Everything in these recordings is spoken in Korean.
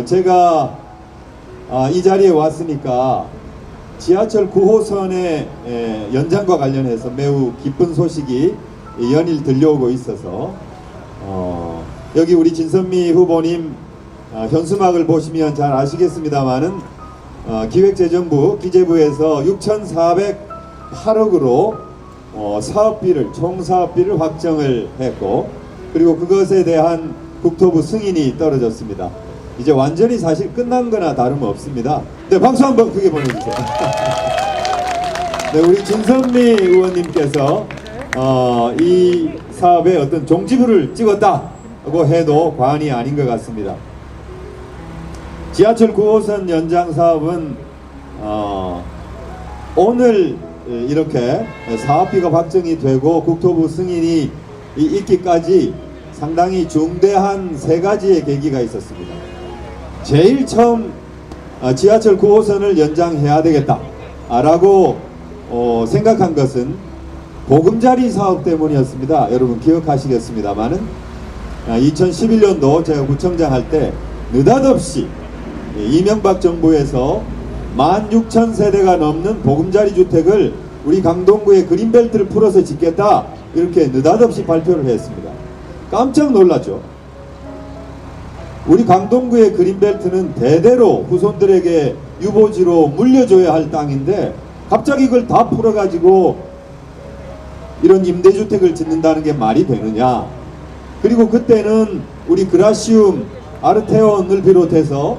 제가 이 자리에 왔으니까 지하철 9호선의 연장과 관련해서 매우 기쁜 소식이 연일 들려오고 있어서 여기 우리 진선미 후보님 현수막을 보시면 잘 아시겠습니다만은 기획재정부 기재부에서 6,408억으로 사업비를 총 사업비를 확정을 했고, 그리고 그것에 대한 국토부 승인이 떨어졌습니다. 이제 완전히 사실 끝난 거나 다름없습니다. 네, 박수 한번 크게 보내주세요. 네, 우리 진선미 의원님께서 이 사업에 어떤 종지부를 찍었다고 해도 과언이 아닌 것 같습니다. 지하철 9호선 연장 사업은 오늘 이렇게 사업비가 확정이 되고 국토부 승인이 있기까지 상당히 중대한 세 가지의 계기가 있었습니다. 제일 처음 지하철 9호선을 연장해야 되겠다 라고 생각한 것은 보금자리 사업 때문이었습니다. 여러분 기억하시겠습니다만은 2011년도 제가 구청장 할 때 느닷없이 이명박 정부에서 16,000세대가 넘는 보금자리 주택을 우리 강동구에 그린벨트를 풀어서 짓겠다 이렇게 느닷없이 발표를 했습니다. 깜짝 놀랐죠. 우리 강동구의 그린벨트는 대대로 후손들에게 유보지로 물려줘야 할 땅인데 갑자기 그걸 다 풀어가지고 이런 임대주택을 짓는다는 게 말이 되느냐. 그리고 그때는 우리 그라시움, 아르테온을 비롯해서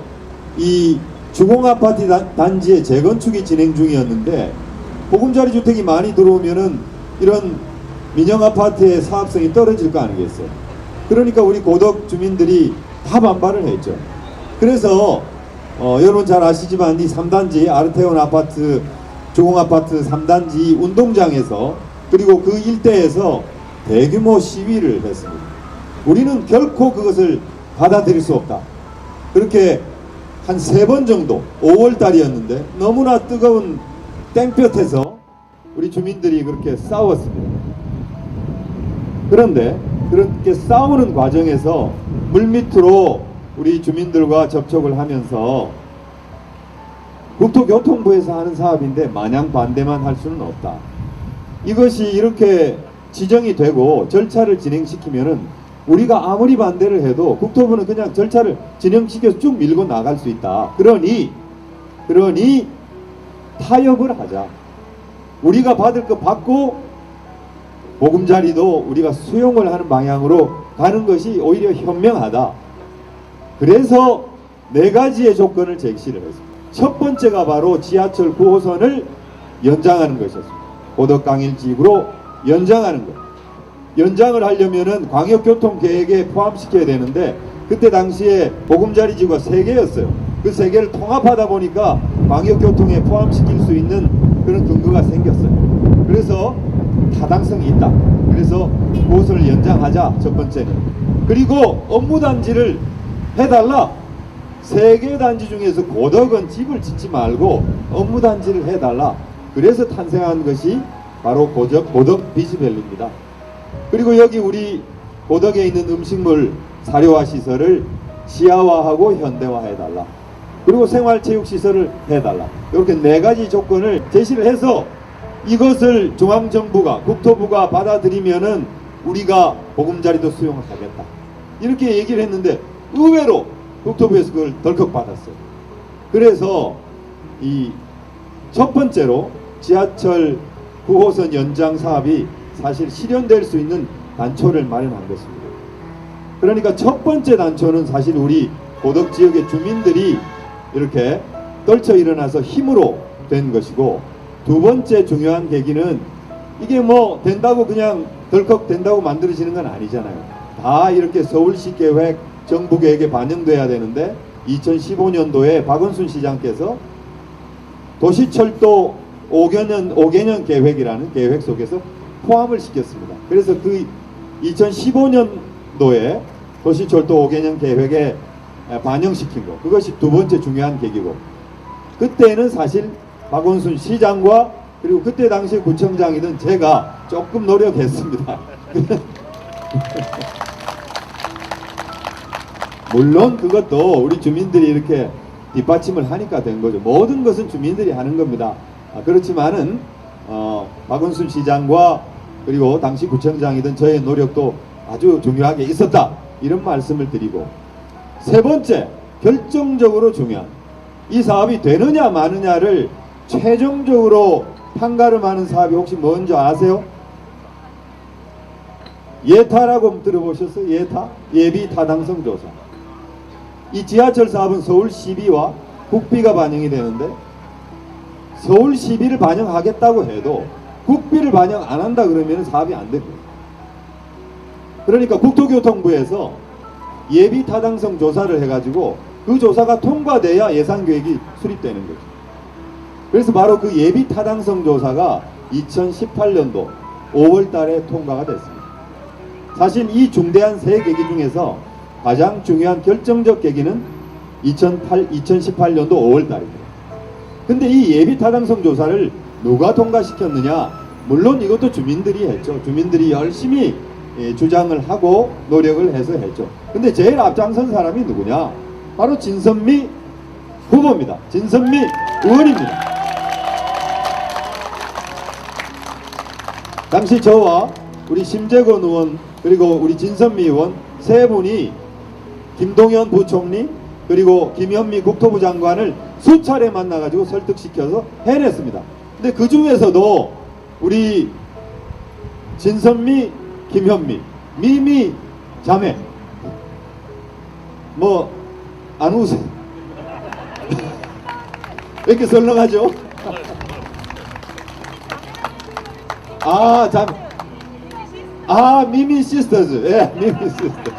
이 주공아파트 단지의 재건축이 진행 중이었는데 보금자리 주택이 많이 들어오면은 이런 민영아파트의 사업성이 떨어질 거 아니겠어요. 그러니까 우리 고덕 주민들이 다 반발을 했죠. 그래서 여러분 잘 아시지만 이 3단지 아르테온 아파트 주공아파트 3단지 운동장에서 그리고 그 일대에서 대규모 시위를 했습니다. 우리는 결코 그것을 받아들일 수 없다. 그렇게 한 3번 정도 5월달이었는데 너무나 뜨거운 땡볕에서 우리 주민들이 그렇게 싸웠습니다. 그런데 그렇게 싸우는 과정에서 물밑으로 우리 주민들과 접촉을 하면서 국토교통부에서 하는 사업인데 마냥 반대만 할 수는 없다. 이것이 이렇게 지정이 되고 절차를 진행시키면은 우리가 아무리 반대를 해도 국토부는 그냥 절차를 진행시켜서 쭉 밀고 나갈 수 있다. 그러니 타협을 하자. 우리가 받을 거 받고 보금자리도 우리가 수용을 하는 방향으로 가는 것이 오히려 현명하다. 그래서 4가지의 조건을 제시를 했습니다. 첫 번째가 바로 지하철 9호선을 연장하는 것이었습니다. 고덕강일지구로 연장하는 것. 연장을 하려면은 광역교통계획에 포함시켜야 되는데 그때 당시에 보금자리 지구가 3개였어요. 그 3개를 통합하다 보니까 광역교통에 포함시킬 수 있는 그런 근거가 생겼어요. 그래서 타당성이 있다. 그래서 9호선을 연장하자, 첫 번째는. 그리고 업무단지를 해달라. 3개 단지 중에서 고덕은 집을 짓지 말고 업무단지를 해달라. 그래서 탄생한 것이 바로 고덕 비즈밸리입니다. 그리고 여기 우리 고덕에 있는 음식물 사료화 시설을 지하화하고 현대화해달라. 그리고 생활체육시설을 해달라. 이렇게 4가지 조건을 제시를 해서 이것을 중앙정부가 국토부가 받아들이면은 우리가 보금자리도 수용을 하겠다. 이렇게 얘기를 했는데 의외로 국토부에서 그걸 덜컥 받았어요. 그래서 이 첫 번째로 지하철 9호선 연장 사업이 사실 실현될 수 있는 단초를 마련한 것입니다. 그러니까 첫 번째 단초는 사실 우리 고덕 지역의 주민들이 이렇게 떨쳐 일어나서 힘으로 된 것이고, 두 번째 중요한 계기는 이게 뭐 된다고 그냥 덜컥 된다고 만들어지는 건 아니잖아요. 다 이렇게 서울시 계획, 정부 계획에 반영돼야 되는데 2015년도에 박원순 시장께서 도시철도 5개년 계획이라는 계획 속에서 포함을 시켰습니다. 그래서 그 2015년도에 도시철도 5개년 계획에 반영시킨 거, 그것이 두 번째 중요한 계기고, 그때는 사실 박원순 시장과 그리고 그때 당시 구청장이던 제가 조금 노력했습니다. 물론 그것도 우리 주민들이 이렇게 뒷받침을 하니까 된 거죠. 모든 것은 주민들이 하는 겁니다. 그렇지만은 박원순 시장과 그리고 당시 구청장이던 저의 노력도 아주 중요하게 있었다, 이런 말씀을 드리고, 세 번째 결정적으로 중요한, 이 사업이 되느냐 마느냐를 최종적으로 판가름하는 사업이 혹시 뭔지 아세요? 예타라고 들어보셨어요? 예타? 예비 타당성 조사. 이 지하철 사업은 서울시비와 국비가 반영이 되는데, 서울시비를 반영하겠다고 해도 국비를 반영 안 한다 그러면 사업이 안 됩니다. 그러니까 국토교통부에서 예비 타당성 조사를 해가지고 그 조사가 통과돼야 예산계획이 수립되는 거죠. 그래서 바로 그 예비 타당성 조사가 2018년도 5월 달에 통과가 됐습니다. 사실 이 중대한 세 계기 중에서 가장 중요한 결정적 계기는 2018년도 5월 달입니다. 근데 이 예비 타당성 조사를 누가 통과시켰느냐? 물론 이것도 주민들이 했죠. 주민들이 열심히 주장을 하고 노력을 해서 했죠. 근데 제일 앞장선 사람이 누구냐? 바로 진선미 후보입니다. 진선미 의원입니다. 당시 저와 우리 심재권 의원 그리고 우리 진선미 의원 세 분이 김동연 부총리 그리고 김현미 국토부 장관을 수차례 만나가지고 설득시켜서 해냈습니다. 근데 그 중에서도 우리 진선미, 김현미, 미미 자매, 뭐 안 웃어? 왜 이렇게 설렁하죠? 아, 자매. 아, 미미 시스터즈. 예, 미미 시스터즈.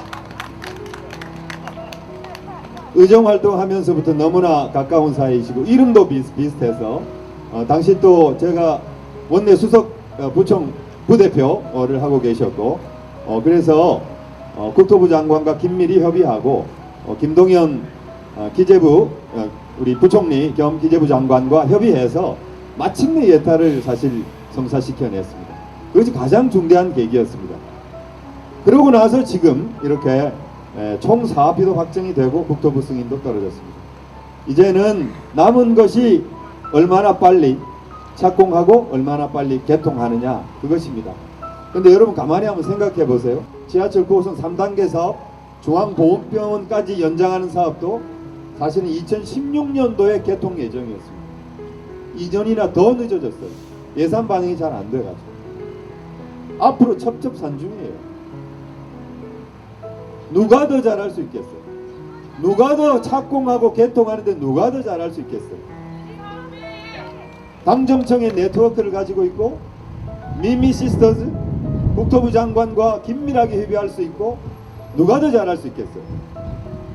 의정활동하면서부터 너무나 가까운 사이이시고 이름도 비슷해서 당시 또 제가 원내 수석 부총 부대표를 하고 계셨고 그래서 국토부 장관과 긴밀히 협의하고 김동연 기재부 우리 부총리 겸 기재부 장관과 협의해서 마침내 예타를 사실 성사시켜냈습니다. 그것이 가장 중대한 계기였습니다. 그러고 나서 지금 이렇게 총 사업비도 확정이 되고 국토부 승인도 떨어졌습니다. 이제는 남은 것이 얼마나 빨리 착공하고 얼마나 빨리 개통하느냐, 그것입니다. 근데 여러분 가만히 한번 생각해 보세요. 지하철 9호선 3단계 사업 중앙보건병원까지 연장하는 사업도 사실은 2016년도에 개통 예정이었습니다. 2년이나 더 늦어졌어요. 예산 반영이 잘 안 돼가지고 앞으로 첩첩산중이에요. 누가 더 잘할 수 있겠어요? 누가 더 착공하고 개통하는데 누가 더 잘할 수 있겠어요? 당정청의 네트워크를 가지고 있고 미미 시스터즈 국토부 장관과 긴밀하게 협의할 수 있고 누가 더 잘할 수 있겠어요?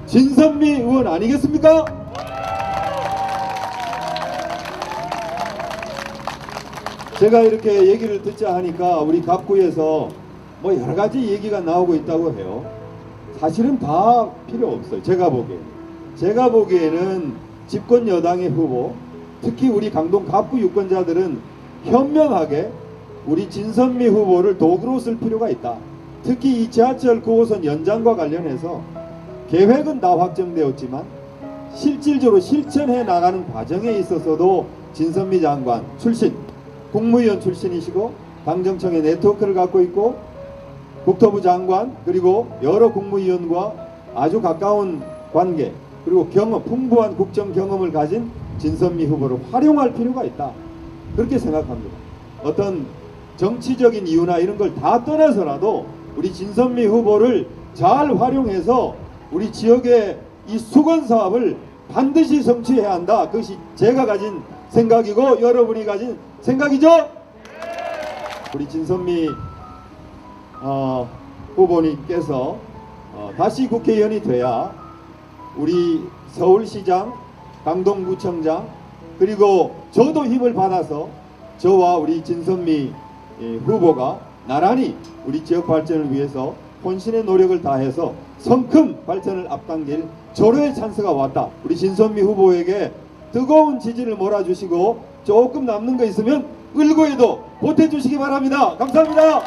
진선미 의원 아니겠습니까? 제가 이렇게 얘기를 듣자 하니까 우리 갑구에서 뭐 여러 가지 얘기가 나오고 있다고 해요. 사실은 다 필요 없어요. 제가 보기에는 집권 여당의 후보, 특히 우리 강동 갑구 유권자들은 현명하게 우리 진선미 후보를 도구로 쓸 필요가 있다. 특히 이 지하철 9호선 연장과 관련해서 계획은 다 확정되었지만 실질적으로 실천해 나가는 과정에 있어서도 진선미 장관 출신, 국무위원 출신이시고 당정청의 네트워크를 갖고 있고 국토부 장관 그리고 여러 국무위원과 아주 가까운 관계 그리고 경험, 풍부한 국정 경험을 가진 진선미 후보를 활용할 필요가 있다. 그렇게 생각합니다. 어떤 정치적인 이유나 이런 걸 다 떠나서라도 우리 진선미 후보를 잘 활용해서 우리 지역의 이 수건 사업을 반드시 성취해야 한다. 그것이 제가 가진 생각이고 여러분이 가진 생각이죠? 우리 진선미 후보님께서 다시 국회의원이 돼야 우리 서울시장, 강동구청장 그리고 저도 힘을 받아서 저와 우리 진선미 후보가 나란히 우리 지역 발전을 위해서 혼신의 노력을 다해서 성큼 발전을 앞당길 절호의 찬스가 왔다. 우리 진선미 후보에게 뜨거운 지지를 몰아주시고 조금 남는 거 있으면 을고에도 보태주시기 바랍니다. 감사합니다.